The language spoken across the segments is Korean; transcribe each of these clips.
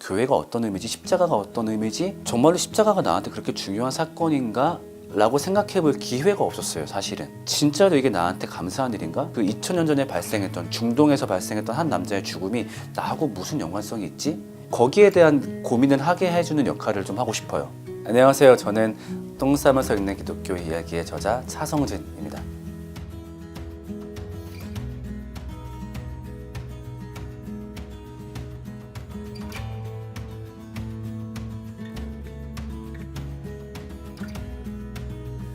교회가 어떤 의미지, 십자가가 어떤 의미지, 정말로 십자가가 나한테 그렇게 중요한 사건인가? 라고 생각해볼 기회가 없었어요. 사실은 진짜로 이게 나한테 감사한 일인가? 그 2000년 전에 발생했던, 중동에서 발생했던 한 남자의 죽음이 나하고 무슨 연관성이 있지? 거기에 대한 고민을 하게 해주는 역할을 좀 하고 싶어요. 안녕하세요. 저는 똥 싸면서 읽는 기독교 이야기의 저자 차성진입니다.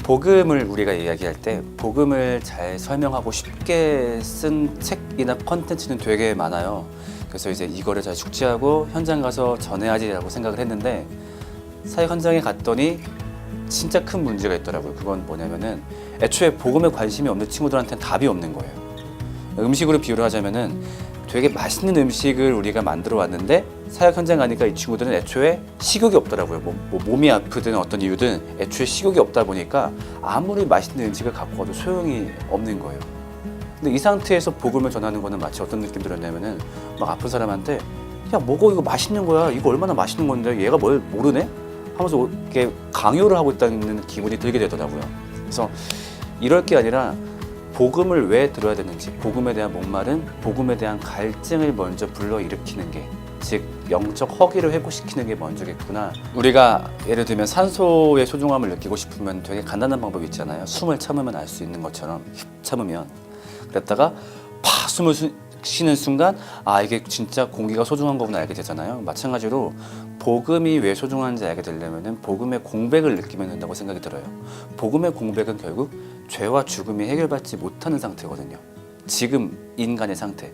복음을 우리가 이야기할 때 복음을 잘 설명하고 쉽게 쓴 책이나 컨텐츠는 되게 많아요. 그래서 이제 이거를 잘 숙지하고 현장 가서 전해야지라고 생각을 했는데, 사역 현장에 갔더니 진짜 큰 문제가 있더라고요. 그건 뭐냐면은 애초에 복음에 관심이 없는 친구들한테는 답이 없는 거예요. 음식으로 비유를 하자면은 되게 맛있는 음식을 우리가 만들어 왔는데 사역 현장 가니까 이 친구들은 애초에 식욕이 없더라고요. 몸이 아프든 어떤 이유든 애초에 식욕이 없다 보니까 아무리 맛있는 음식을 갖고 와도 소용이 없는 거예요. 근데 이 상태에서 복음을 전하는 거는 마치 어떤 느낌 들었냐면은 막 아픈 사람한테 야 먹어, 이거 맛있는 거야, 이거 얼마나 맛있는 건데 얘가 뭘 모르네? 하면서 이렇게 강요를 하고 있다는 기분이 들게 되더라고요. 그래서 이럴 게 아니라 복음을 왜 들어야 되는지, 복음에 대한 목마름, 복음에 대한 갈증을 먼저 불러일으키는 게, 즉 영적 허기를 회복시키는 게 먼저겠구나. 우리가 예를 들면 산소의 소중함을 느끼고 싶으면 되게 간단한 방법이 있잖아요. 숨을 참으면 알 수 있는 것처럼 참으면, 그랬다가 팍 숨을 쉬는 순간 아, 이게 진짜 공기가 소중한 거구나 알게 되잖아요. 마찬가지로 복음이 왜 소중한지 알게 되려면 복음의 공백을 느끼면 된다고 생각이 들어요. 복음의 공백은 결국 죄와 죽음이 해결받지 못하는 상태거든요. 지금 인간의 상태.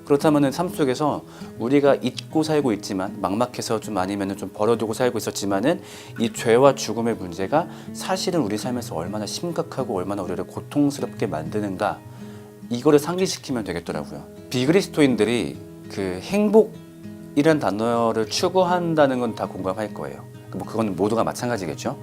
그렇다면 삶 속에서 우리가 잊고 살고 있지만, 막막해서 좀 아니면 좀 버려두고 살고 있었지만은 이 죄와 죽음의 문제가 사실은 우리 삶에서 얼마나 심각하고 얼마나 우리를 고통스럽게 만드는가, 이거를 상기시키면 되겠더라고요. 비그리스도인들이 그 행복이란 단어를 추구한다는 건 다 공감할 거예요. 그건 모두가 마찬가지겠죠.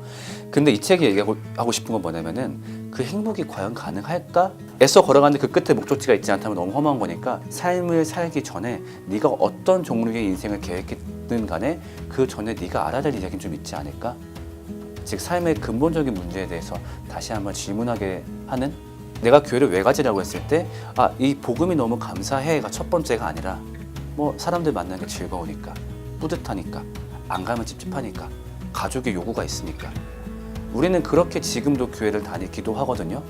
근데 이 책이 얘기하고 싶은 건 뭐냐면은 그 행복이 과연 가능할까? 애써 걸어가는데 그 끝에 목적지가 있지 않다면 너무 험한 거니까, 삶을 살기 전에 네가 어떤 종류의 인생을 계획했든 간에 그 전에 네가 알아야 될 이야기는 좀 있지 않을까? 즉 삶의 근본적인 문제에 대해서 다시 한번 질문하게 하는, 내가 교회를 왜 가지라고 했을 때 이 복음이 너무 감사해가 첫 번째가 아니라 사람들 만나는 게 즐거우니까, 뿌듯하니까, 안 가면 찝찝하니까, 가족의 요구가 있으니까. 우리는 그렇게 지금도 교회를 다니기도 하거든요.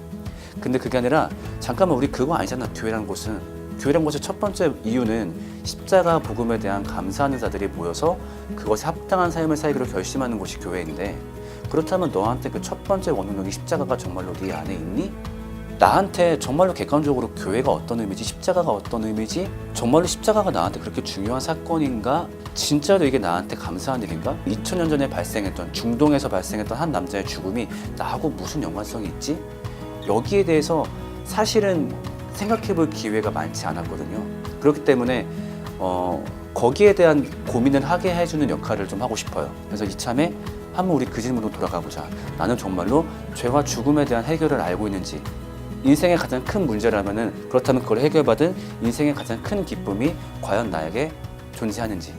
근데 그게 아니라 잠깐만, 우리 그거 아니잖아. 교회라는 곳의 첫 번째 이유는 십자가 복음에 대한 감사하는 자들이 모여서 그것에 합당한 삶을 살기로 결심하는 곳이 교회인데, 그렇다면 너한테 그 첫 번째 원동력이 십자가가 정말로 네 안에 있니? 나한테 정말로 객관적으로 교회가 어떤 의미지, 십자가가 어떤 의미지, 정말로 십자가가 나한테 그렇게 중요한 사건인가? 진짜로 이게 나한테 감사한 일인가? 2000년 전에 발생했던, 중동에서 발생했던 한 남자의 죽음이 나하고 무슨 연관성이 있지? 여기에 대해서 사실은 생각해볼 기회가 많지 않았거든요. 그렇기 때문에 거기에 대한 고민을 하게 해주는 역할을 좀 하고 싶어요. 그래서 이참에 한번 우리 그 질문으로 돌아가보자. 나는 정말로 죄와 죽음에 대한 해결을 알고 있는지, 인생의 가장 큰 문제라면은, 그렇다면 그걸 해결받은 인생의 가장 큰 기쁨이 과연 나에게 존재하는지,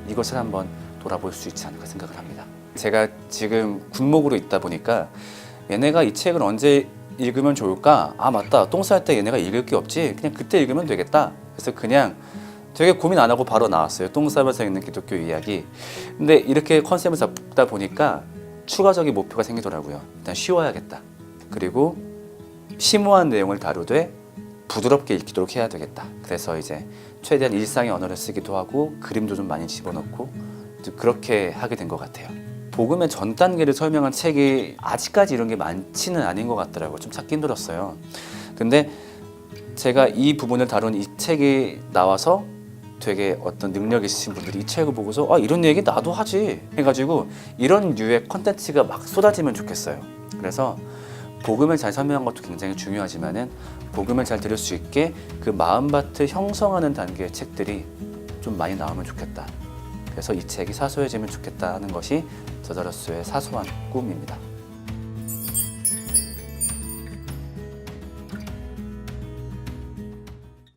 이것을 한번 돌아볼 수 있지 않을까 생각을 합니다. 제가 지금 군목으로 있다 보니까 얘네가 이 책을 언제 읽으면 좋을까? 맞다, 똥 쌀 때 얘네가 읽을 게 없지, 그냥 그때 읽으면 되겠다. 그래서 그냥 되게 고민 안 하고 바로 나왔어요. 똥 싸면서 읽는 기독교 이야기. 근데 이렇게 컨셉을 잡다 보니까 추가적인 목표가 생기더라고요. 일단 쉬워야겠다. 그리고 심오한 내용을 다루되 부드럽게 읽히도록 해야 되겠다. 그래서 이제 최대한 일상의 언어를 쓰기도 하고 그림도 좀 많이 집어넣고 그렇게 하게 된 것 같아요. 복음의 전 단계를 설명한 책이 아직까지 이런 게 많지는 않은 것 같더라고요. 좀 찾기 힘들었어요. 근데 제가 이 부분을 다룬 이 책이 나와서 되게 어떤 능력 있으신 분들이 이 책을 보고서 이런 얘기 나도 하지 해가지고 이런 류의 콘텐츠가 막 쏟아지면 좋겠어요. 그래서 복음을 잘 설명한 것도 굉장히 중요하지만은 복음을 잘 들을 수 있게 그 마음밭을 형성하는 단계의 책들이 좀 많이 나오면 좋겠다. 그래서 이 책이 사소해지면 좋겠다 하는 것이 저자로서의 사소한 꿈입니다.